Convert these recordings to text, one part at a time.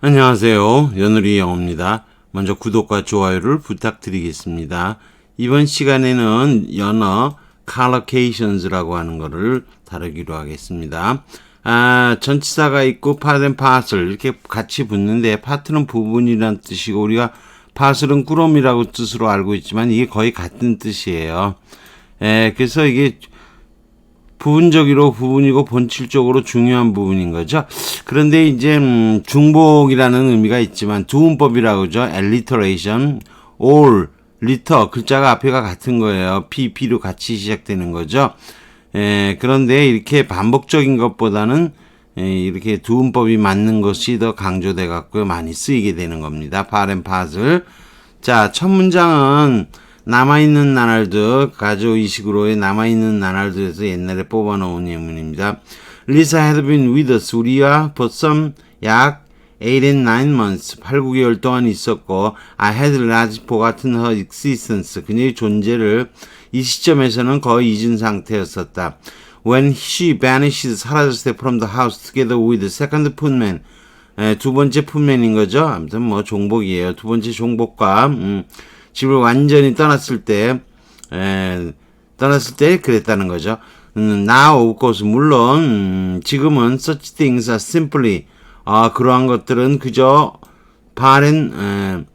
안녕하세요. 연우리 영어입니다. 먼저 구독과 좋아요를 부탁드리겠습니다. 이번 시간에는 연어 collocations라고 하는 거를 다루기로 하겠습니다. 전치사가 있고 part and parcel 이렇게 같이 붙는데 part는 부분이란 뜻이고 우리가 parcel은 꾸러미라고 뜻으로 알고 있지만 이게 거의 같은 뜻이에요. 그래서 이게 부분적으로 부분이고 본질적으로 중요한 부분인 거죠. 그런데 이제 중복이라는 의미가 있지만 두음법이라고 그러죠. alliteration, all, litter 글자가 앞에가 같은 거예요. pp로 같이 시작되는 거죠. 그런데 이렇게 반복적인 것보다는 이렇게 두음법이 맞는 것이 더 강조돼 갖고 많이 쓰이게 되는 겁니다. part and parcel. 자, 첫 문장은 남아있는 나날들, 가조의식으로의 남아있는 나날들에서 옛날에 뽑아놓은 예문입니다. Lisa had been with us. 우리와 벌써 약 8 and 9 months, 8, 9개월 동안 있었고, I had largely forgotten her existence. 그녀의 존재를 이 시점에서는 거의 잊은 상태였었다. When she vanished, 사라졌을 때 from the house together with the second footman. 두 번째 풋맨인 거죠. 아무튼 뭐 종복이에요. 두 번째 종복과, 집을 완전히 떠났을 때 그랬다는 거죠. Now, of course, 물론 지금은 such things are simply 그러한 것들은 그저 part and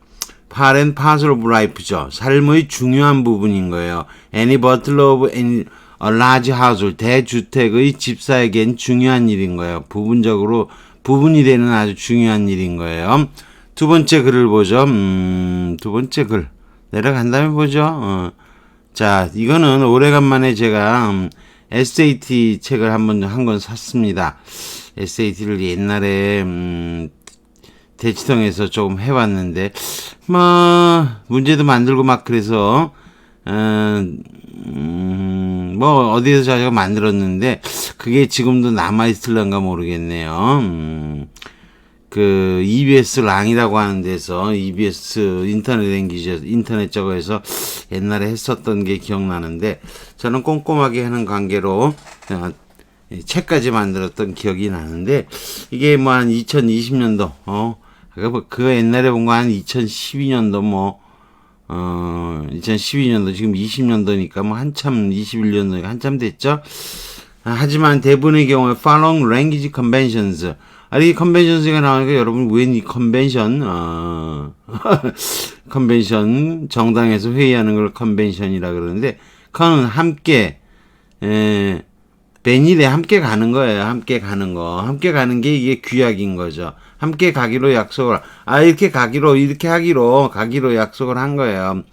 parcel of life죠. 삶의 중요한 부분인 거예요. Any butler of any a large household, 대주택의 집사에겐 중요한 일인 거예요. 부분이 되는 아주 중요한 일인 거예요. 두 번째 글을 보죠. 두 번째 글. 내려간 다음에 보죠. 자, 이거는 오래간만에 제가 SAT 책을 한 권 샀습니다. SAT를 옛날에 대치동에서 조금 해봤는데 문제도 만들고 막 그래서 뭐 어디에서 제가 만들었는데 그게 지금도 남아있을런가 모르겠네요. 그 EBS 랑이라고 하는 데서 EBS 인터넷 저거에서 옛날에 했었던 게 기억나는데 저는 꼼꼼하게 하는 관계로 책까지 만들었던 기억이 나는데 이게 뭐 한 2020년도 그 옛날에 본 거 한 2012년도 2012년도 지금 20년도니까 뭐 한참 21년도니까 한참 됐죠. 하지만 대부분의 경우에 following language conventions 이 컨벤션스가 나오니까 여러분 웬 이 컨벤션 컨벤션 정당에서 회의하는 걸 컨벤션이라 그러는데 컨은 함께 베니데 함께 가는 거예요. 함께 가는 게 이게 규약인 거죠. 함께 가기로 약속을 이렇게 가기로 약속을 한 거예요.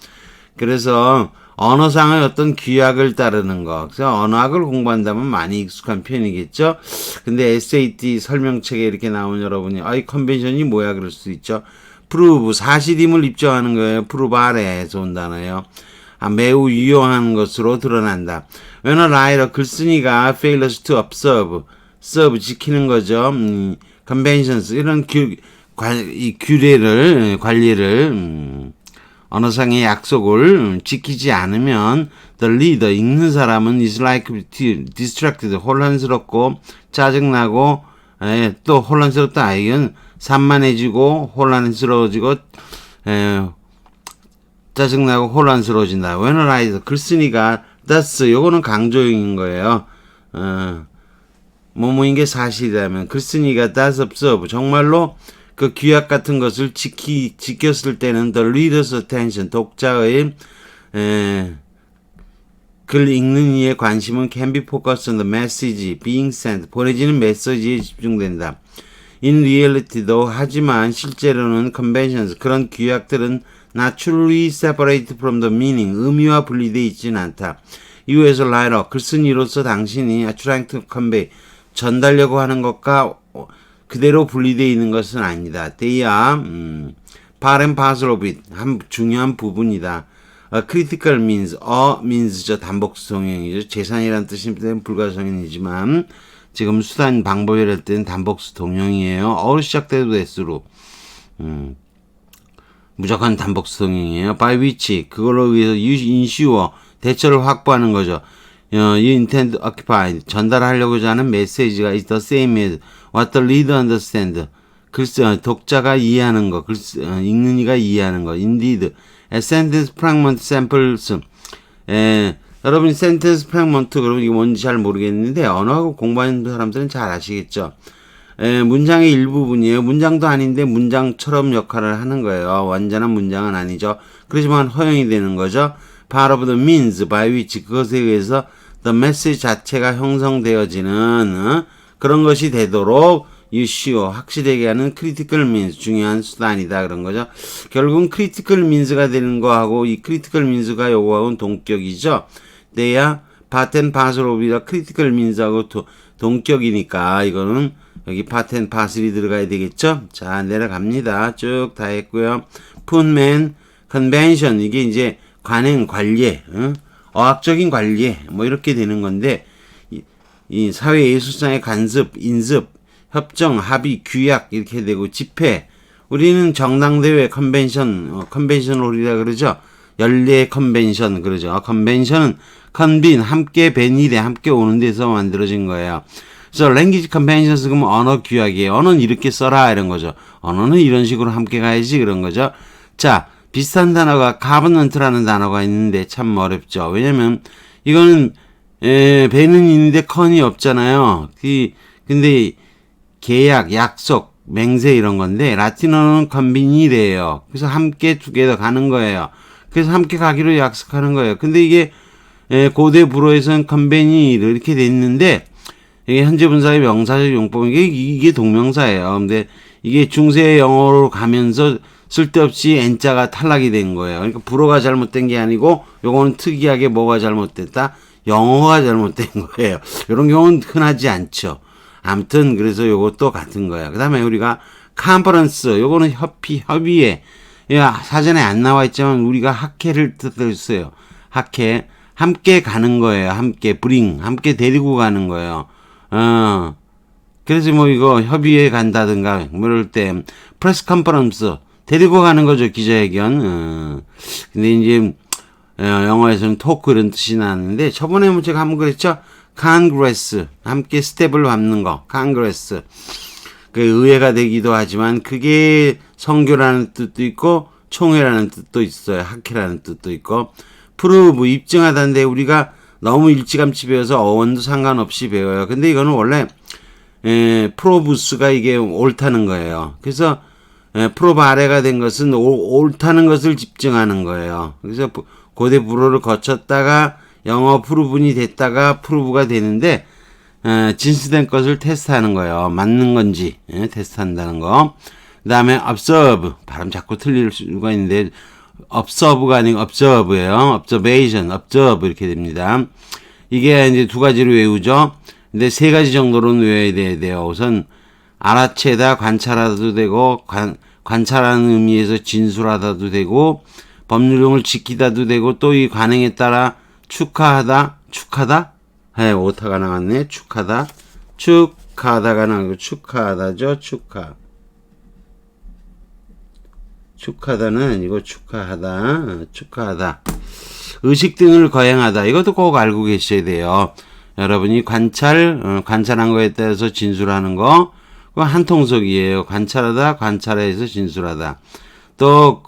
그래서 언어상의 어떤 규약을 따르는 거. 그래서 언어학을 공부한다면 많이 익숙한 편이겠죠. 근데 SAT 설명책에 이렇게 나온 여러분이 이 컨벤션이 뭐야 그럴 수 있죠. prove 사실임을 입증하는 거예요. prove 아래에서 온 단어예요. 매우 유용한 것으로 드러난다. When a writer 글쓴이가 fails to observe 지키는 거죠. conventions 이런 관리를 언어상의 약속을 지키지 않으면 the reader 읽는 사람은 is likely distracted 혼란스럽고 짜증나고 또 혼란스럽다 이건 산만해지고 혼란스러워지고 짜증나고 혼란스러워진다. When a writer 글쓴이가 does 요거는 강조형인 거예요. 뭐뭐인 게 사실이라면 글쓴이가 does observe 정말로 그 규약 같은 것을 지켰을 때는 the reader's attention, 독자의 글 읽는 이의 관심은 can be focused on the message being sent, 보내지는 메시지에 집중된다. In reality, 하지만 실제로는 conventions, 그런 규약들은 naturally separated from the meaning, 의미와 분리되어 있지는 않다. You as a writer, 글쓴이로서 당신이 trying to convey, 전달하려고 하는 것과 그대로 분리되어 있는 것은 아니다. They are part and parcel of it. 중요한 부분이다. critical means, means죠. 단복수동형이죠. 재산이라는 뜻이면 불가성형이지만 지금 수단 방법이랄 때는 단복수동형이에요. 어로 시작돼도 S로. 무조건 단복수동형이에요. by which, 그걸로 의해서 ensure, 대처를 확보하는 거죠. You intend to occupy, 전달하려고자 하는 메시지가 is the same as what the reader understand. 글쎄, 독자가 이해하는 거, 글쎄, 읽는 이가 이해하는 거. Indeed, a sentence fragment samples. 여러분이 sentence fragment 그러면 이게 뭔지 잘 모르겠는데 언어하고 공부하는 사람들은 잘 아시겠죠. 문장의 일부분이에요. 문장도 아닌데 문장처럼 역할을 하는 거예요. 완전한 문장은 아니죠. 그렇지만 허용이 되는 거죠. Part of the means by which 그것에 의해서 the message 자체가 형성되어지는 그런 것이 되도록 유시오 확실하게 하는 critical means 중요한 수단이다 그런 거죠. 결국은 critical means가 되는 거하고 이 critical means가 요거하고는 동격이죠. 내야 part and parcel of이라 critical means하고 동격이니까 이거는 여기 part and parcel이 들어가야 되겠죠. 자 내려갑니다. 쭉 다 했고요. 푼맨 convention 이게 이제 관행 관례 어학적인 관례 뭐 이렇게 되는 건데 이 사회 예술상의 간섭 인습 협정, 합의, 규약 이렇게 되고 집회. 우리는 정당대회 컨벤션 홀이라 그러죠. 연례 컨벤션 그러죠. 컨벤션은 컨빈 함께 벤일에 함께 오는 데서 만들어진 거예요. 그래서 language conventions 그러면 언어 규약이에요. 언어는 이렇게 써라 이런 거죠. 언어는 이런 식으로 함께 가야지 그런 거죠. 자, 비슷한 단어가 covenant라는 단어가 있는데 참 어렵죠. 왜냐면 이거는 배는 있는데 컨이 없잖아요. 근데 계약, 약속, 맹세 이런 건데 라틴어는 컨비니래요. 그래서 함께 두 개 더 가는 거예요. 그래서 함께 가기로 약속하는 거예요. 근데 이게 고대 불어에서는 컨베니를 이렇게 돼 있는데 이게 현재 분사의 명사적 용법인 게 이게 동명사예요. 근데 이게 중세 영어로 가면서 쓸데없이 N자가 탈락이 된 거예요. 그러니까 불어가 잘못된 게 아니고 요거는 특이하게 뭐가 잘못됐다? 영어가 잘못된 거예요. 이런 경우는 흔하지 않죠. 아무튼 그래서 요것도 같은 거야. 그 다음에 우리가 컨퍼런스 요거는 협의회 사전에 안 나와 있지만 우리가 학회를 뜻했어요. 학회 함께 가는 거예요. 함께 bring 함께 데리고 가는 거예요. 그래서 뭐 이거 협의회 간다든가 뭐 이럴 때 프레스 컨퍼런스 데리고 가는 거죠. 기자회견. 근데 이제 영어에서는 토크 이런 뜻이 나는데 저번에 뭐 제가 한번 그랬죠. Congress 함께 스텝을 밟는 거 Congress 그 의회가 되기도 하지만 그게 선교라는 뜻도 있고 총회라는 뜻도 있어요. 학회라는 뜻도 있고 prove 입증하다는데 우리가 너무 일찌감치 배워서 어원도 상관없이 배워요. 근데 이거는 원래 prove스가 이게 옳다는 거예요. 그래서 prove 아래가 된 것은 옳다는 것을 집증하는 거예요. 그래서 고대 불어를 거쳤다가 영어 프루분이 됐다가 프루브가 되는데 진수된 것을 테스트하는 거예요. 맞는 건지 테스트한다는 거. 그 다음에 observe 발음 자꾸 틀릴 수가 있는데 observe가 아니고 observe예요. observation, observe 이렇게 됩니다. 이게 이제 두 가지로 외우죠. 근데 세 가지 정도로는 외워야 돼요. 우선 알아채다 관찰하다도 되고 관찰하는 의미에서 진술하다도 되고 법률용을 지키다도 되고 또 이 관행에 따라 축하하다? 오타가 나왔네. 축하다가 나오고 축하하다죠. 축하다는 아니고 축하하다. 의식 등을 거행하다. 이것도 꼭 알고 계셔야 돼요. 여러분이 관찰한 거에 따라서 진술하는 거, 그거 한 통속이에요. 관찰해서 진술하다. 또,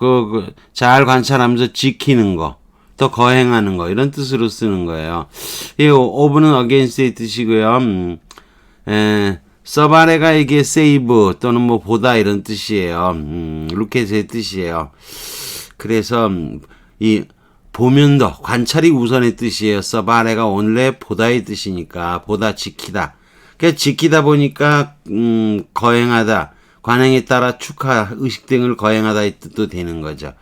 잘 관찰하면서 지키는 거. 또 거행하는 거 이런 뜻으로 쓰는 거예요. 이 오브는 against의 뜻이고요. 서바레가 이게 save 또는 뭐 보다 이런 뜻이에요. 루켓의 뜻이에요. 그래서 이 보면 더 관찰이 우선의 뜻이에요. 서바레가 원래 보다의 뜻이니까 보다 지키다. 그러니까 지키다 보니까 거행하다 관행에 따라 축하 의식 등을 거행하다의 뜻도 되는 거죠.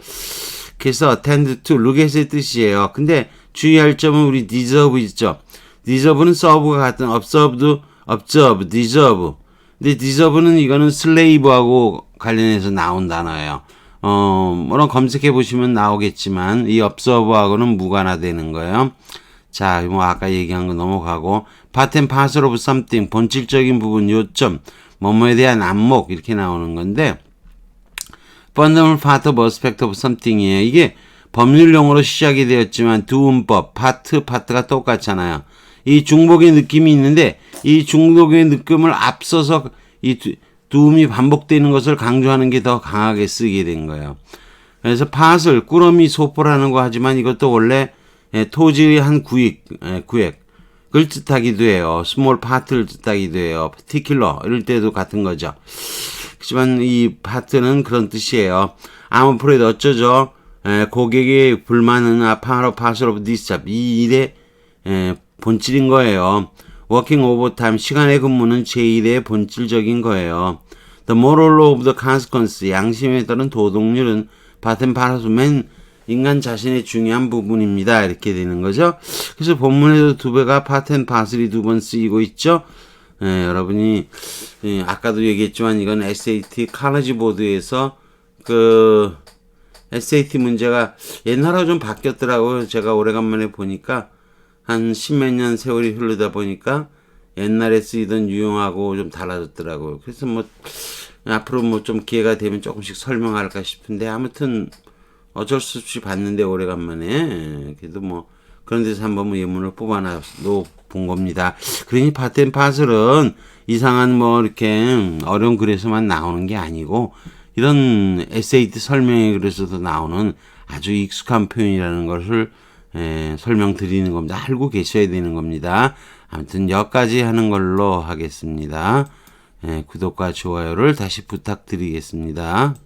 그래서 attend to, lookat의 뜻이에요. 근데 주의할 점은 우리 deserve 있죠. deserve는 serve가 같은 observe, deserve. 근데 deserve는 이거는 slave하고 관련해서 나온 단어예요. 물론 검색해 보시면 나오겠지만 이 observe하고는 무관화되는 거예요. 자, 뭐 아까 얘기한 거 넘어가고 part and parcel of something, 본질적인 부분, 요점, 뭐뭐에 대한 안목 이렇게 나오는 건데 fundamental part of aspect of something이에요. 이게 법률용어로 시작이 되었지만 두 문법, 파트가 똑같잖아요. 이 중복의 느낌이 있는데 이 중복의 느낌을 앞서서 이 doom이 반복되는 것을 강조하는 게 더 강하게 쓰게 된 거예요. 그래서 팟을 꾸러미 소포라는 거 하지만 이것도 원래 토지의 한 구획을 뜻하기도 해요. 스몰 파트를 뜻하기도 해요. particular 이럴 때도 같은 거죠. 하지만 이 파트는 그런 뜻이에요. I'm afraid 어쩌죠? 고객의 불만은 part of this job. 이 일의 본질인 거예요. working overtime 시간의 근무는 제 일의 본질적인 거예요. The moral of the consequence 양심에 따른 도덕률은 part and parcel 인간 자신의 중요한 부분입니다. 이렇게 되는 거죠. 그래서 본문에도 두 배가 part and parcel이 두 번 쓰이고 있죠. 여러분이 아까도 얘기했지만 이건 SAT 칼러지 보드에서 그 SAT 문제가 옛날하고 좀 바뀌었더라고요. 제가 오래간만에 보니까 한 십몇 년 세월이 흐르다 보니까 옛날에 쓰이던 유형하고 좀 달라졌더라고요. 그래서 뭐 앞으로 뭐 좀 기회가 되면 조금씩 설명할까 싶은데 아무튼 어쩔 수 없이 봤는데 오래간만에 그래도 뭐 그런 데서 한번 뭐 예문을 뽑아놔 본 겁니다. 그러니 파텐 파슬은 이상한 뭐 이렇게 어려운 글에서만 나오는 게 아니고 이런 SAT 설명의 글에서도 나오는 아주 익숙한 표현이라는 것을 설명드리는 겁니다. 알고 계셔야 되는 겁니다. 아무튼 여기까지 하는 걸로 하겠습니다. 구독과 좋아요를 다시 부탁드리겠습니다.